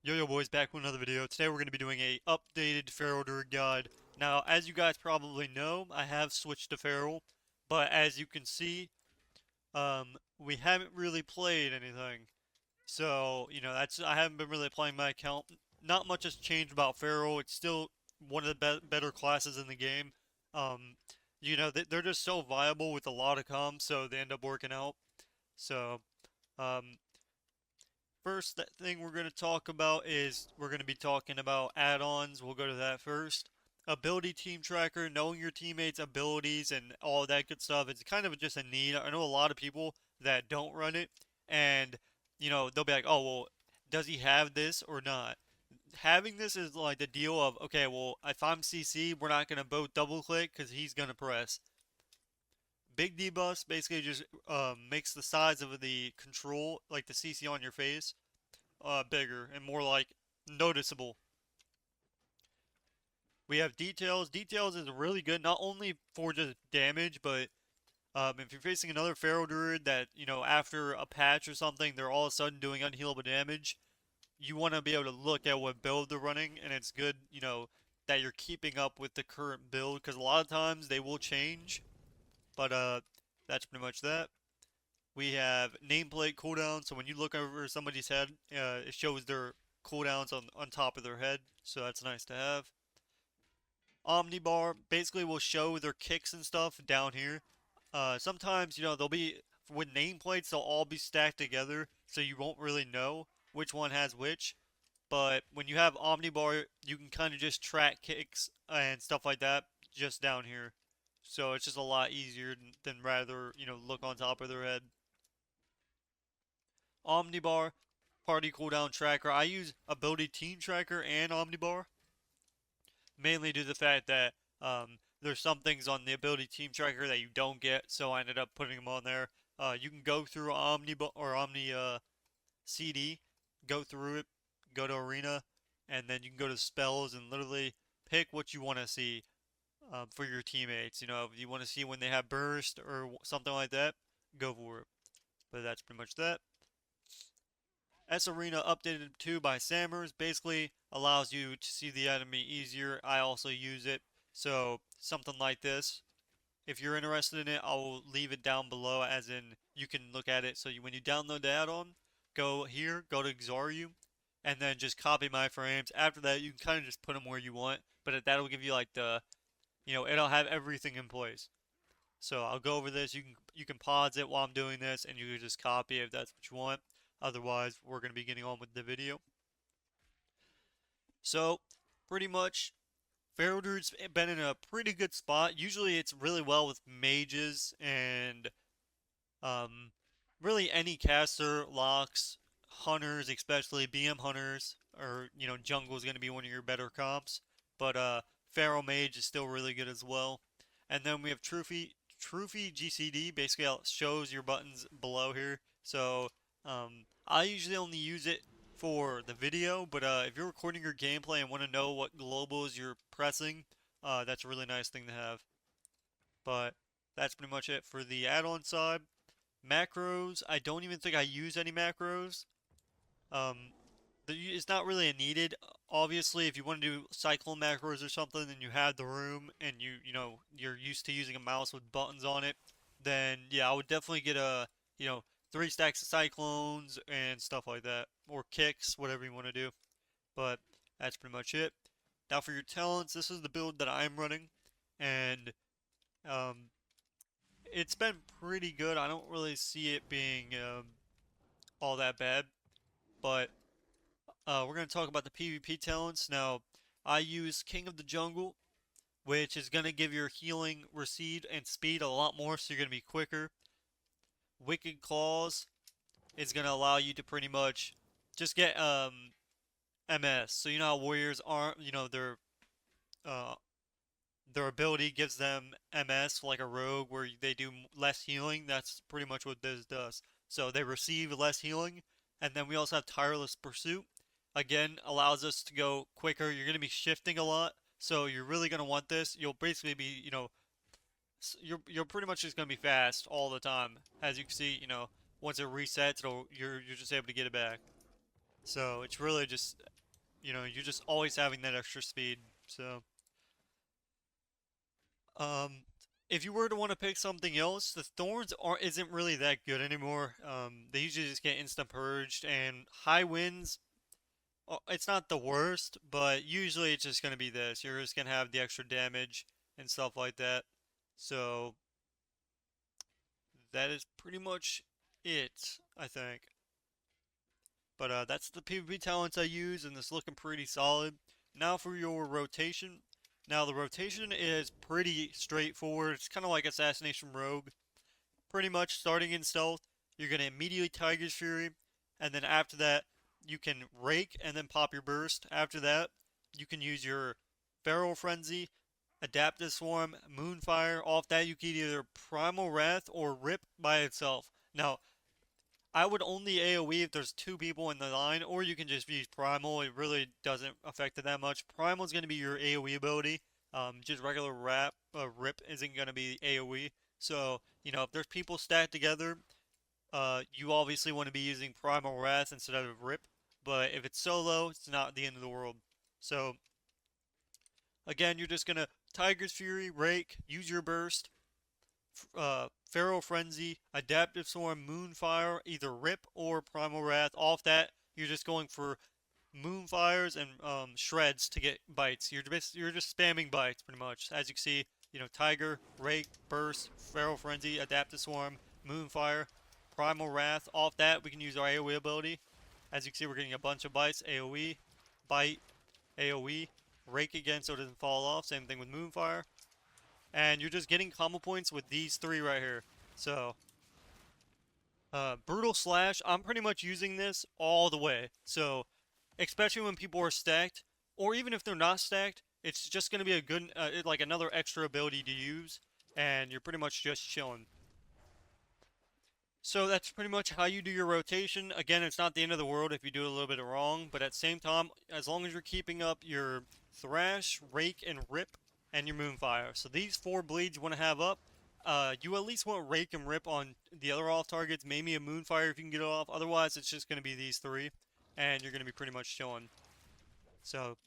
Yo boys, back with another video. Today we're going to be doing a updated Feral Druid guide. Now, as you guys probably know, I have switched to Feral, but as you can see, we haven't really played anything. So, I haven't been really playing my account. Not much has changed about Feral. It's still one of the better classes in the game. Um, they're just so viable with a lot of comms, so they end up working out. So, um, First thing we're going to talk about is we're going to be talking about add-ons. We'll go to that first. Ability team tracker, knowing your teammates' abilities and all that good stuff. It's kind of just a need. I know a lot of people that don't run it, and they'll be like, "Oh, well, does he have this or not?" Having this is like the deal of, okay, well, if I'm CC, we're not gonna both double click because he's gonna press. Big debuffs basically just makes the size of the control, like the CC on your face, bigger and more like noticeable. We have details. Details is really good, not only for just damage, but if you're facing another Feral Druid that, after a patch or something, they're all of a sudden doing unhealable damage, you want to be able to look at what build they're running, and it's good, that you're keeping up with the current build, because a lot of times they will change, but that's pretty much that. We have nameplate cooldown, so when you look over somebody's head, it shows their cooldowns on top of their head, so that's nice to have. Omnibar basically will show their kicks and stuff down here. Sometimes, they'll be, with nameplates, they'll all be stacked together, so you won't really know which one has which. But when you have Omnibar, you can kind of just track kicks and stuff like that just down here. So it's just a lot easier than rather, look on top of their head. Omnibar, party cooldown tracker. I use ability team tracker and Omnibar, mainly due to the fact that there's some things on the ability team tracker that you don't get, so I ended up putting them on there. You can go through Omni or Omni CD, go through it, go to Arena, and then you can go to spells and literally pick what you want to see for your teammates. If you want to see when they have burst or something like that, go for it. But that's pretty much that. S Arena updated 2 by Sammers basically allows you to see the enemy easier. I also use it. So something like this. If you're interested in it, I will leave it down below as in you can look at it. So when you download the add-on, go here, go to Xariu, and then just copy my frames. After that, you can kind of just put them where you want, but that'll give you like it'll have everything in place. So I'll go over this. You can pause it while I'm doing this, and you can just copy it if that's what you want. Otherwise, we're going to be getting on with the video. So, pretty much, Feral Druid's been in a pretty good spot. Usually, it's really well with mages and um, really any caster, locks, hunters, especially BM hunters, or jungle is going to be one of your better comps. But Feral Mage is still really good as well. And then we have Trophy GCD. Basically, shows your buttons below here. So I usually only use it for the video, but if you're recording your gameplay and want to know what globals you're pressing, that's a really nice thing to have. But that's pretty much it for the add-on side. Macros, I don't even think I use any macros. Um, it's not really needed. Obviously, if you want to do cyclone macros or something, and you have the room, and you're used to using a mouse with buttons on it, then yeah, I would definitely get a 3 stacks of cyclones and stuff like that, or kicks, whatever you want to do. But that's pretty much it. Now for your talents, this is the build that I'm running, and um, it's been pretty good. I don't really see it being all that bad, but we're going to talk about the PvP talents. Now, I use King of the Jungle, which is going to give your healing, recede, and speed a lot more, so you're going to be quicker. Wicked Claws is going to allow you to pretty much just get MS. So you know how warriors aren't, uh, their ability gives them MS like a rogue where they do less healing. That's pretty much what this does. So they receive less healing. And then we also have Tireless Pursuit. Again, allows us to go quicker. You're going to be shifting a lot. So you're really going to want this. You'll basically be, you're pretty much just going to be fast all the time. As you can see, once it resets, you're just able to get it back. So it's really just, you're just always having that extra speed. So, um, if you were to want to pick something else, the Thorns isn't really that good anymore. They usually just get instant purged, and high winds, it's not the worst, but usually it's just gonna be this. You're just gonna have the extra damage and stuff like that. So that is pretty much it, I think. But that's the PvP talents I use, and it's looking pretty solid. Now for your rotation. Now the rotation is pretty straightforward. It's kind of like Assassination Rogue. Pretty much starting in stealth, you're going to immediately Tiger's Fury, and then after that, you can rake and then pop your burst. After that, you can use your Feral Frenzy, Adaptive Swarm, Moonfire. Off that, you can either Primal Wrath or Rip by itself. Now, I would only AoE if there's two people in the line, or you can just use Primal. It really doesn't affect it that much. Primal is going to be your AoE ability. Just regular Rip isn't going to be AoE. So, if there's people stacked together, you obviously want to be using Primal Wrath instead of Rip. But if it's solo, it's not the end of the world. So, again, you're just going to Tiger's Fury, Rake, use your burst, Feral Frenzy, Adaptive Swarm, Moonfire, either Rip or Primal Wrath. Off that, you're just going for Moonfires and Shreds to get bites. You're just spamming bites pretty much. As you can see, Tiger, Rake, Burst, Feral Frenzy, Adaptive Swarm, Moonfire, Primal Wrath. Off that, we can use our AoE ability. As you can see, we're getting a bunch of bites. AoE, bite, AoE, Rake again so it doesn't fall off. Same thing with Moonfire. And you're just getting combo points with these three right here. So, Brutal Slash, I'm pretty much using this all the way. So, especially when people are stacked, or even if they're not stacked, it's just going to be a good, like another extra ability to use, and you're pretty much just chilling. So that's pretty much how you do your rotation. Again, it's not the end of the world if you do a little bit wrong, but at the same time, as long as you're keeping up your Thrash, Rake, and Rip, and your Moonfire. So these four bleeds you want to have up. You at least want Rake and Rip on the other off targets, maybe a Moonfire if you can get it off. Otherwise, it's just going to be these three, and you're going to be pretty much chilling. So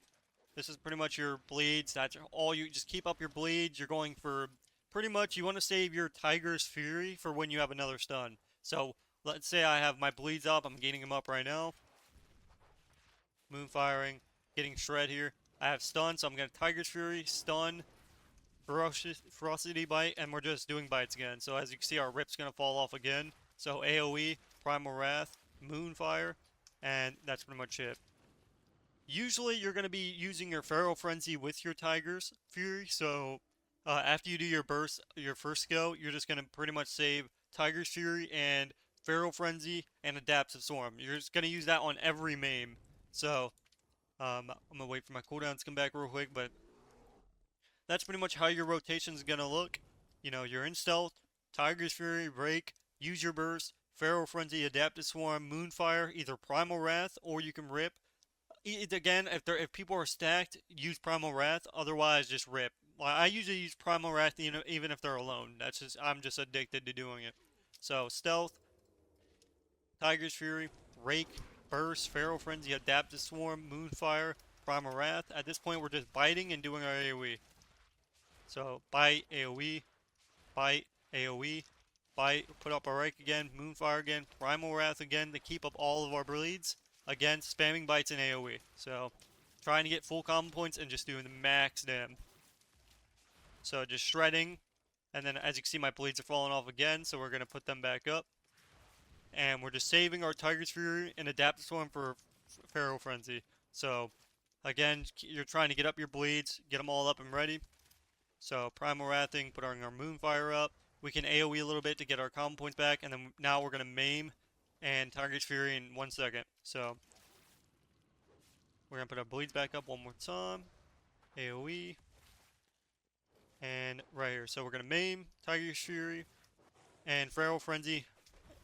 this is pretty much your bleeds. That's all you, just keep up your bleeds. You're going for pretty much, you want to save your Tiger's Fury for when you have another stun. So let's say I have my bleeds up. I'm gaining them up right now. Moonfiring, getting shred here. I have stun, so I'm going to Tiger's Fury, stun, Ferocity Bite, and we're just doing bites again. So as you can see, our Rip's going to fall off again. So AoE, Primal Wrath, Moonfire, and that's pretty much it. Usually you're going to be using your Feral Frenzy with your Tiger's Fury, so after you do your burst, your first go, you're just going to pretty much save Tiger's Fury and Feral Frenzy and Adaptive Swarm. You're just going to use that on every maim. So, I'm going to wait for my cooldown to come back real quick, but that's pretty much how your rotation is going to look. You're in stealth, Tiger's Fury, Rake, use your burst, Feral Frenzy, Adaptive Swarm, Moonfire, either Primal Wrath, or you can Rip. Again, if people are stacked, use Primal Wrath. Otherwise, just Rip. I usually use Primal Wrath, even if they're alone. I'm just addicted to doing it. So stealth, Tiger's Fury, Rake, Burst, Feral Frenzy, Adaptive Swarm, Moonfire, Primal Wrath. At this point, we're just biting and doing our AoE. So bite, AoE, bite, AoE, bite. Put up our Rake again, Moonfire again, Primal Wrath again to keep up all of our bleeds. Again, spamming bites in AoE. So, trying to get full combo points and just doing the max dam. So, just shredding. And then, as you can see, my bleeds are falling off again. So, we're going to put them back up. And we're just saving our Tiger's Fury and Adaptive Swarm for Feral Frenzy. So, again, you're trying to get up your bleeds. Get them all up and ready. So, Primal Wrathing, put our Moonfire up. We can AoE a little bit to get our combo points back. And then now we're going to maim and Tiger's Fury in 1 second. So, we're going to put our bleeds back up one more time. AoE. And right here. So we're going to maim, Tiger's Fury, and Feral Frenzy.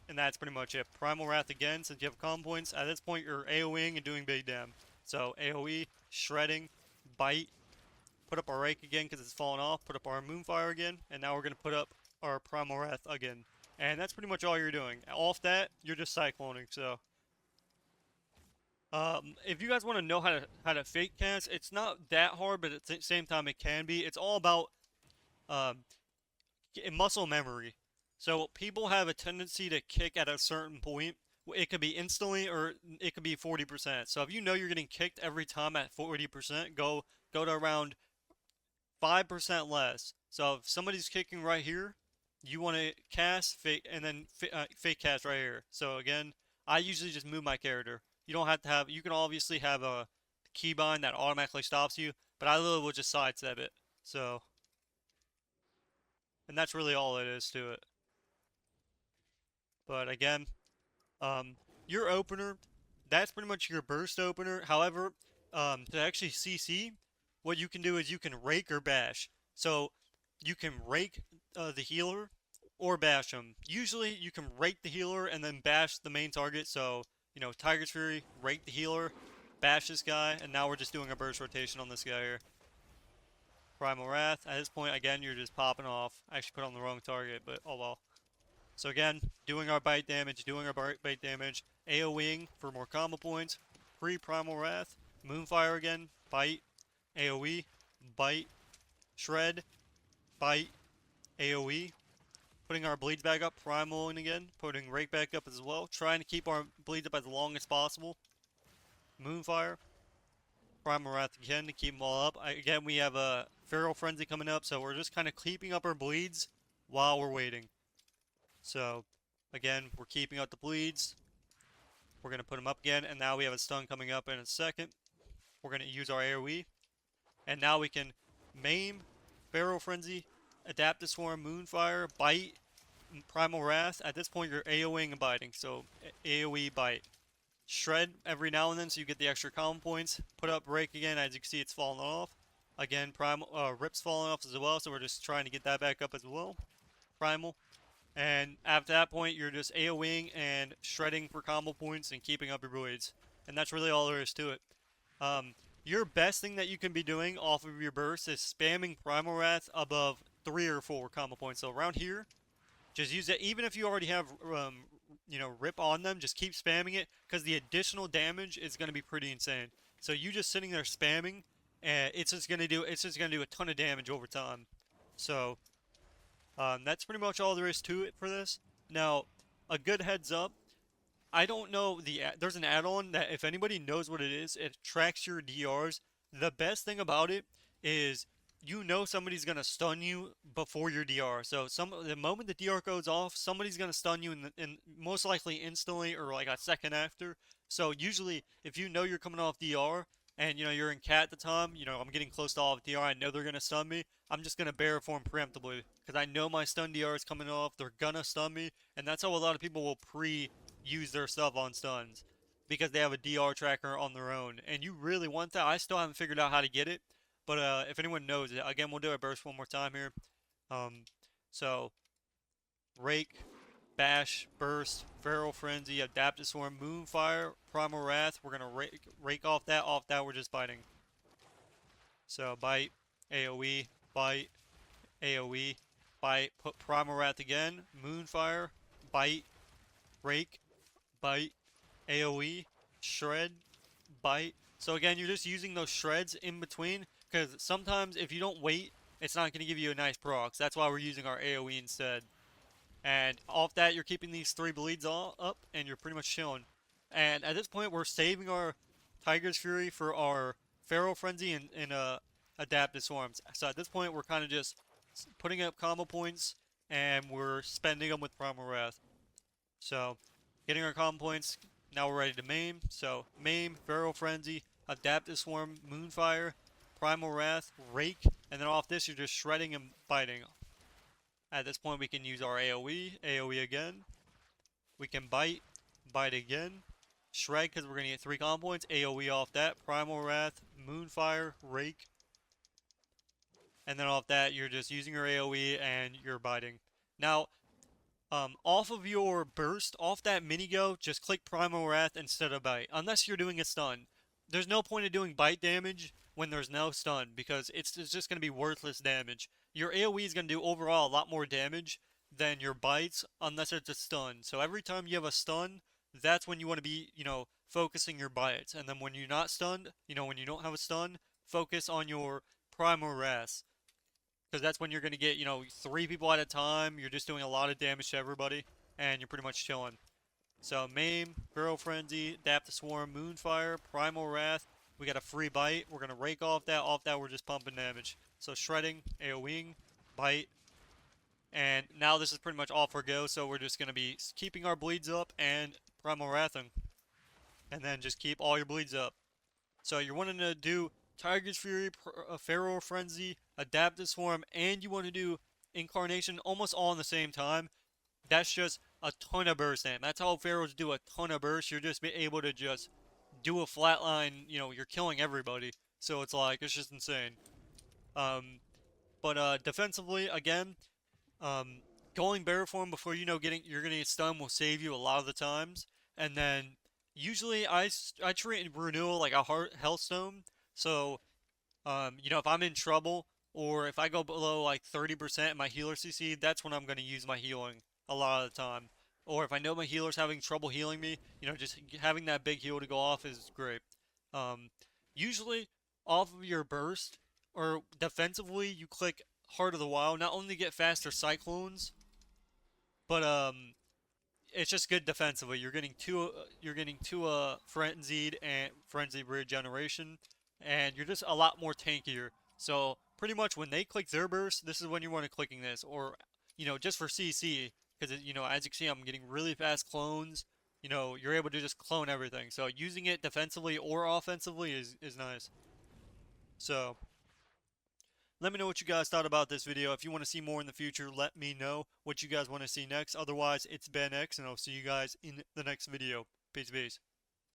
And that's pretty much it. Primal Wrath again, since you have combo points. At this point, you're AoEing and doing big damage. So AoE, shredding, bite. Put up our Rake again because it's fallen off. Put up our Moonfire again. And now we're going to put up our Primal Wrath again. And that's pretty much all you're doing. Off that, you're just cycloning, so If you guys want to know how to fake cast, it's not that hard, but at the same time it can be. It's all about um, muscle memory. So people have a tendency to kick at a certain point. It could be instantly or it could be 40%. So if you know you're getting kicked every time at 40%, go to around 5% less. So if somebody's kicking right here, you want to cast fake and then fake cast right here. So again, I usually just move my character. You don't have to have. You can obviously have a keybind that automatically stops you, but I literally will just sidestep it. So, and that's really all it is to it. But again, um, your opener, that's pretty much your burst opener. However, to actually CC, what you can do is you can rake or bash. So you can rake the healer or bash him. Usually you can rake the healer and then bash the main target. So, Tiger's Fury, rake the healer, bash this guy, and now we're just doing a burst rotation on this guy here. Primal Wrath. At this point, again, you're just popping off. I actually put on the wrong target, but oh well. So again, doing our bite damage, AoEing for more combo points, free Primal Wrath, Moonfire again, bite, AoE, bite, shred, bite, AoE, putting our bleeds back up, primaling again, putting rake back up as well, trying to keep our bleeds up as long as possible, Moonfire, Primal Wrath again to keep them all up. Again, we have a Feral Frenzy coming up, so we're just kind of keeping up our bleeds while we're waiting. So, again, we're keeping up the bleeds. We're going to put them up again, and now we have a stun coming up in a second. We're going to use our AoE, and now we can maim, Feral Frenzy, Adapt to Swarm, Moonfire, Bite, Primal Wrath. At this point, you're AoEing and biting, so AoE, Bite. Shred every now and then so you get the extra combo points. Put up Rake again, as you can see it's falling off. Again, Rip's falling off as well, so we're just trying to get that back up as well. Primal. And after that point, you're just AoEing and shredding for combo points and keeping up your bleeds. And that's really all there is to it. Your best thing that you can be doing off of your burst is spamming Primal Wrath above 3 or 4 combo points. So around here, just use it. Even if you already have, Rip on them, just keep spamming it because the additional damage is going to be pretty insane. So you just sitting there spamming, and it's just gonna do a ton of damage over time. So that's pretty much all there is to it for this. Now, a good heads up, I don't know, there's an add-on that if anybody knows what it is, it tracks your DRs. The best thing about it is somebody's gonna stun you before your DR. So the moment the DR goes off, somebody's gonna stun you in most likely instantly or like a second after. So usually, if you know you're coming off DR and you're in cat at the time, I'm getting close to off DR, I know they're gonna stun me. I'm just gonna bear form preemptively because I know my stun DR is coming off. They're gonna stun me, and that's how a lot of people will use their stuff on stuns because they have a DR tracker on their own. And you really want that. I still haven't figured out how to get it, but if anyone knows it, again, we'll do a burst one more time here. So Rake, Bash, Burst, Feral Frenzy, Adaptive Swarm, Moonfire, Primal Wrath. We're gonna rake off that. Off that, we're just biting. So bite, AoE, bite, AoE, bite. Put Primal Wrath again. Moonfire, bite, rake, bite, AoE, shred, bite. So again, you're just using those shreds in between because sometimes if you don't wait, it's not going to give you a nice proc. That's why we're using our AoE instead. And off that, you're keeping these 3 bleeds all up, and you're pretty much chilling. And at this point, we're saving our Tiger's Fury for our Feral Frenzy and Adaptive Swarms. So at this point, we're kind of just putting up combo points, and we're spending them with Primal Wrath. So, getting our combo points, now we're ready to maim. So, maim, Feral Frenzy, Adaptive Swarm, Moonfire, Primal Wrath, Rake, and then off this, you're just shredding and biting. At this point, we can use our AoE again. We can bite again. Shred, because we're going to get 3 combo points. AoE off that. Primal Wrath, Moonfire, Rake. And then off that, you're just using your AoE and you're biting. Now, off of your burst, off that mini go, just click Primal Wrath instead of bite. Unless you're doing a stun. There's no point of doing bite damage when there's no stun, because it's just going to be worthless damage. Your AoE is going to do overall a lot more damage than your bites, unless it's a stun. So every time you have a stun, that's when you want to be, focusing your bites. And then when you're not stunned, when you don't have a stun, focus on your primal wrath. Because that's when you're going to get, 3 people at a time. You're just doing a lot of damage to everybody, and you're pretty much chilling. So, Maim, Feral Frenzy, Adapt the Swarm, Moonfire, Primal Wrath. We got a free bite. We're going to rake off that. Off that, we're just pumping damage. So, Shredding, AoEing, Bite. And now this is pretty much all for go. So, we're just going to be keeping our bleeds up and Primal Wrathing. And then just keep all your bleeds up. So, you're wanting to do Tiger's Fury, Feral Frenzy, Adaptive Swarm, and you want to do Incarnation almost all in the same time. That's just a ton of burst, and that's how Pharaohs do a ton of burst. You're just able to just do a flatline. You're killing everybody. So it's like it's just insane. Um, but defensively, again, um, going Bear Form before you're getting stunned will save you a lot of the times. And then usually I treat Renewal like a health stone. So if I'm in trouble or if I go below like 30% in my healer CC, that's when I'm going to use my healing a lot of the time. Or if I know my healer's having trouble healing me, just having that big heal to go off is great. Um, Usually, off of your burst or defensively, you click Heart of the Wild, not only to get faster Cyclones, but it's just good defensively. You're getting two frenzied regeneration, and you're just a lot more tankier. So pretty much when they click their burst, this is when you want to clicking this, or just for CC, because as you can see, I'm getting really fast clones. You're able to just clone everything. So using it defensively or offensively is nice. So let me know what you guys thought about this video. If you want to see more in the future, let me know what you guys want to see next. Otherwise, it's Ben X, and I'll see you guys in the next video. Peace, peace.